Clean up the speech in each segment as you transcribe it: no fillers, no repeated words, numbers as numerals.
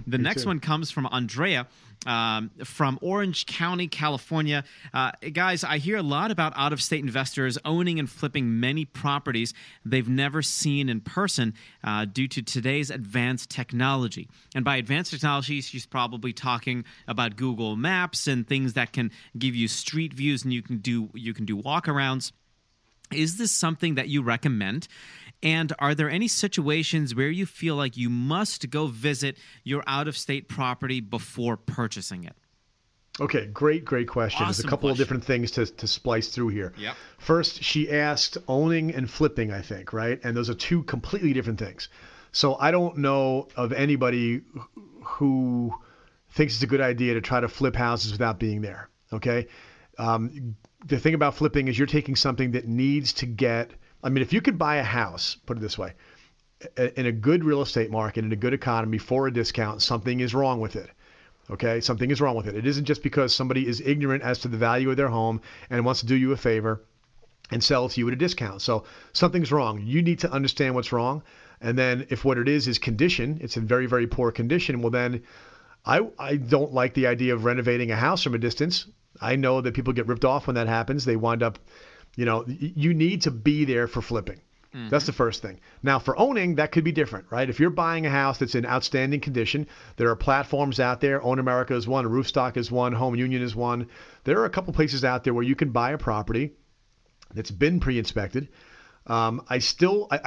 The Me next too. one comes from Andrea from Orange County, California. Guys, I hear a lot about out-of-state investors owning and flipping many properties they've never seen in person due to today's advanced technology. And by advanced technology, she's probably talking about Google Maps and things that can give you street views, and you can do walkarounds. Is this something that you recommend? And are there any situations where you feel like you must go visit your out-of-state property before purchasing it? Okay, great question. There's a Awesome couple of question. different things to splice through here. Yep. First, she asked owning and flipping, I think, right? And those are two completely different things. So I don't know of anybody who thinks it's a good idea to try to flip houses without being there, okay? The thing about flipping is you're taking something that needs to get, I mean, if you could buy a house, put it this way, in a good real estate market, in a good economy for a discount, something is wrong with it. Okay, something is wrong with it. It isn't just because somebody is ignorant as to the value of their home and wants to do you a favor and sell it to you at a discount. So something's wrong. You need to understand what's wrong. And then if what it is condition, it's in very, very poor condition, well then I don't like the idea of renovating a house from a distance. I know that people get ripped off when that happens. They wind up, you need to be there for flipping. Mm-hmm. That's the first thing. Now, for owning, that could be different, right? If you're buying a house that's in outstanding condition, there are platforms out there. Own America is one. Roofstock is one. Home Union is one. There are a couple places out there where you can buy a property that's been pre-inspected. I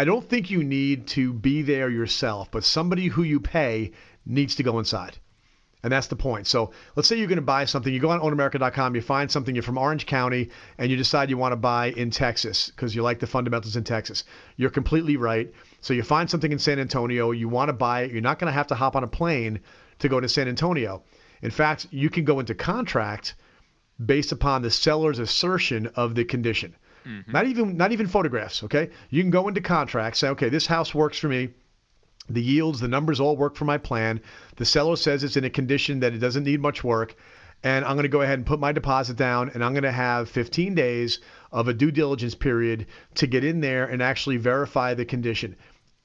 don't think you need to be there yourself, but somebody who you pay needs to go inside. And that's the point. So let's say you're going to buy something. You go on ownamerica.com, you find something, you're from Orange County, and you decide you want to buy in Texas because you like the fundamentals in Texas. You're completely right. So you find something in San Antonio, you want to buy it. You're not going to have to hop on a plane to go to San Antonio. In fact, you can go into contract based upon the seller's assertion of the condition. Mm-hmm. Not even photographs, okay? You can go into contract, say, okay, this house works for me. The yields, the numbers all work for my plan. The seller says it's in a condition that it doesn't need much work. And I'm going to go ahead and put my deposit down, and I'm going to have 15 days of a due diligence period to get in there and actually verify the condition.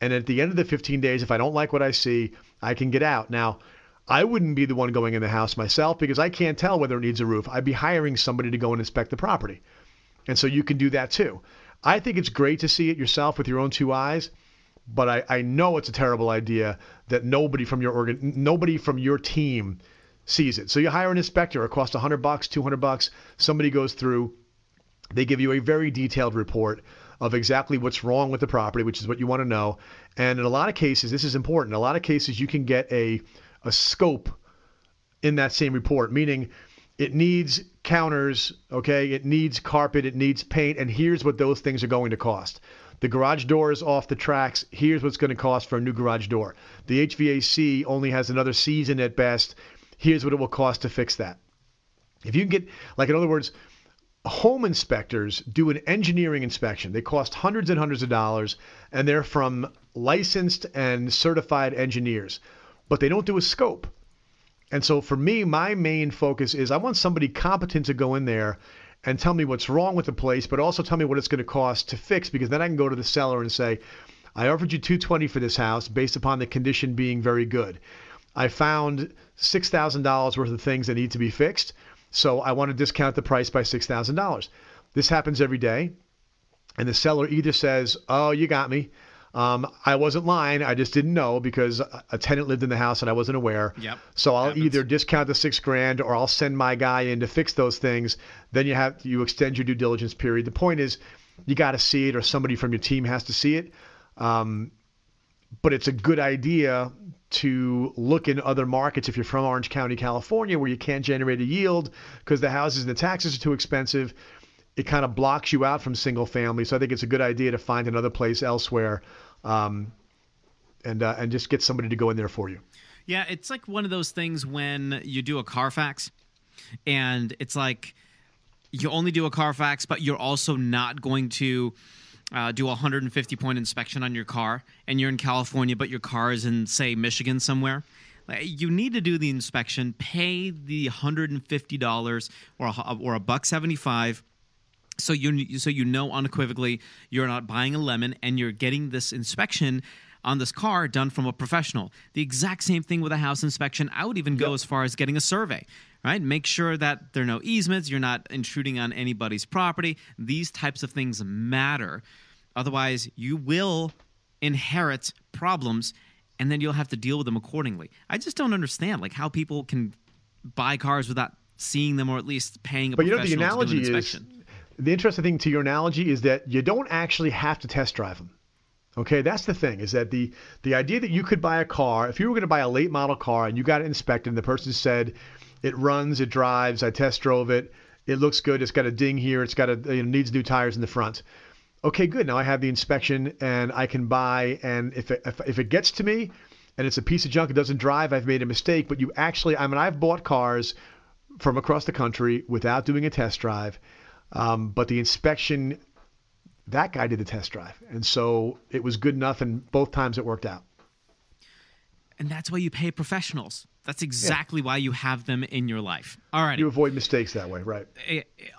And at the end of the 15 days, if I don't like what I see, I can get out. Now, I wouldn't be the one going in the house myself because I can't tell whether it needs a roof. I'd be hiring somebody to go and inspect the property. And so you can do that too. I think it's great to see it yourself with your own two eyes. But I know it's a terrible idea that nobody from your team sees it. So you hire an inspector. It costs $100, $200. Somebody goes through. They give you a very detailed report of exactly what's wrong with the property, which is what you want to know. And in a lot of cases, this is important. In a lot of cases, you can get a scope in that same report, meaning it needs counters, okay? It needs carpet. It needs paint. And here's what those things are going to cost. The garage door is off the tracks. Here's what's going to cost for a new garage door. The HVAC only has another season at best. Here's what it will cost to fix that. If you can get, like in other words, home inspectors do an engineering inspection. They cost hundreds and hundreds of dollars, and they're from licensed and certified engineers. But they don't do a scope. And so for me, my main focus is I want somebody competent to go in there and tell me what's wrong with the place, but also tell me what it's going to cost to fix, because then I can go to the seller and say, I offered you $220 for this house based upon the condition being very good. I found $6,000 worth of things that need to be fixed, so I want to discount the price by $6,000. This happens every day, and the seller either says, oh, you got me. I wasn't lying. I just didn't know because a tenant lived in the house and I wasn't aware. Yep. So I'll either discount the $6,000 or I'll send my guy in to fix those things. Then you extend your due diligence period. The point is you got to see it, or somebody from your team has to see it. But it's a good idea to look in other markets if you're from Orange County, California, where you can't generate a yield because the houses and the taxes are too expensive. It kind of blocks you out from single family. So I think it's a good idea to find another place elsewhere and just get somebody to go in there for you. Yeah, it's like one of those things when you do a Carfax and it's like you only do a Carfax, but you're also not going to do a 150-point inspection on your car, and you're in California, but your car is in, say, Michigan somewhere. You need to do the inspection, pay the $150 or $175. So you know unequivocally you're not buying a lemon, and you're getting this inspection on this car done from a professional. The exact same thing with a house inspection. I would even go as far as getting a survey, right? Make sure that there are no easements, you're not intruding on anybody's property. These types of things matter. Otherwise, you will inherit problems, and then you'll have to deal with them accordingly. I just don't understand how people can buy cars without seeing them, or at least paying a professional the analogy to do an inspection. The interesting thing to your analogy is that you don't actually have to test drive them. Okay, that's the thing, is that the idea that you could buy a car, if you were going to buy a late model car and you got it inspected and the person said it runs, it drives, I test drove it, it looks good, it's got a ding here, it's got needs new tires in the front. Okay, good. Now I have the inspection and I can buy, and if it gets to me and it's a piece of junk, it doesn't drive, I've made a mistake. But you actually, I've bought cars from across the country without doing a test drive, but the inspection, that guy did the test drive, and so it was good enough, and both times it worked out. And that's why you pay professionals. That's exactly why you have them in your life. All right. You avoid mistakes that way, right?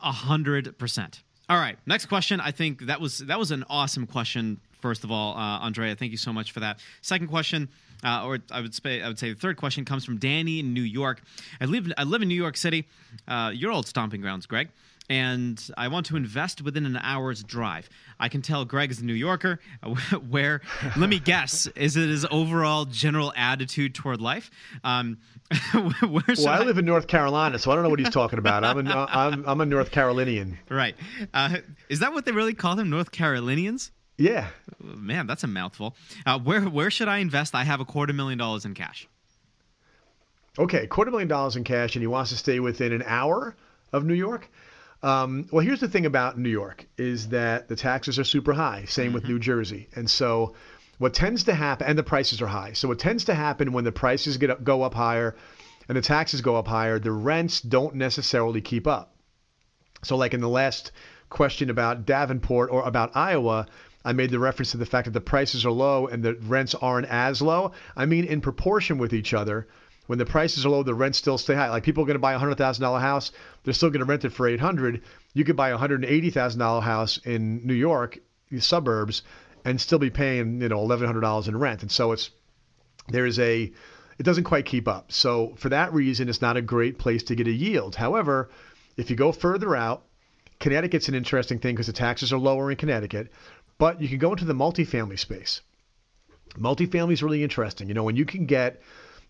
100%. All right. Next question. I think that was an awesome question. First of all, Andrea, thank you so much for that. Second question, or I would say the third question comes from Danny in New York. I live in New York City, your old stomping grounds, Greg. And I want to invest within an hour's drive. I can tell Greg is a New Yorker. Where, let me guess, is it his overall general attitude toward life? I live in North Carolina, so I don't know what he's talking about. I'm a North Carolinian. Right. Is that what they really call them, North Carolinians? Yeah. Man, that's a mouthful. Where should I invest? I have $250,000 in cash. Okay, $250,000 in cash, and he wants to stay within an hour of New York. Well, here's the thing about New York is that the taxes are super high. Same with New Jersey. And so what tends to happen, and the prices are high. So what tends to happen when the prices go up higher and the taxes go up higher, the rents don't necessarily keep up. So like in the last question about Davenport or about Iowa, I made the reference to the fact that the prices are low and the rents aren't as low. I mean, in proportion with each other. When the prices are low, the rents still stay high. Like people are going to buy a $100,000 house, they're still going to rent it for $800,000. You could buy a $180,000 house in New York, the suburbs, and still be paying $1,100 in rent. And so it doesn't quite keep up. So for that reason, it's not a great place to get a yield. However, if you go further out, Connecticut's an interesting thing because the taxes are lower in Connecticut, but you can go into the multifamily space. Multifamily is really interesting. When you can get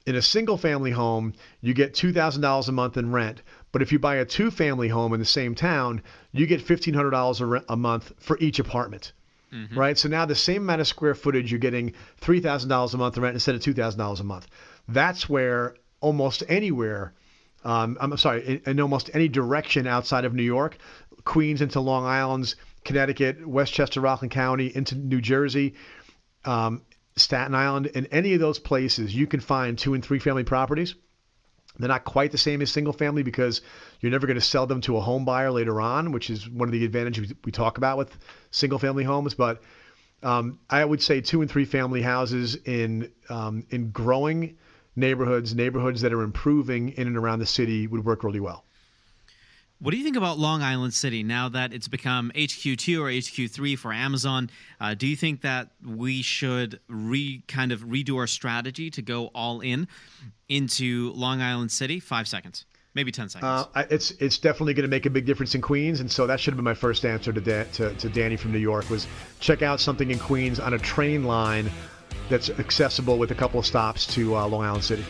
in a single-family home, you get $2,000 a month in rent. But if you buy a two-family home in the same town, you get $1,500 a month for each apartment, right? So now the same amount of square footage, you're getting $3,000 a month in rent instead of $2,000 a month. That's where almost anywhere, in almost any direction outside of New York, Queens into Long Island, Connecticut, Westchester, Rockland County, into New Jersey, Staten Island, in any of those places, you can find 2- and 3-family properties. They're not quite the same as single family because you're never going to sell them to a home buyer later on, which is one of the advantages we talk about with single family homes. But I would say 2- and 3-family houses in growing neighborhoods that are improving in and around the city would work really well. What do you think about Long Island City now that it's become HQ2 or HQ3 for Amazon? Do you think that we should redo our strategy to go all into Long Island City? 5 seconds, maybe 10 seconds. It's definitely going to make a big difference in Queens, and so that should have been my first answer to Danny from New York was check out something in Queens on a train line that's accessible with a couple of stops to Long Island City.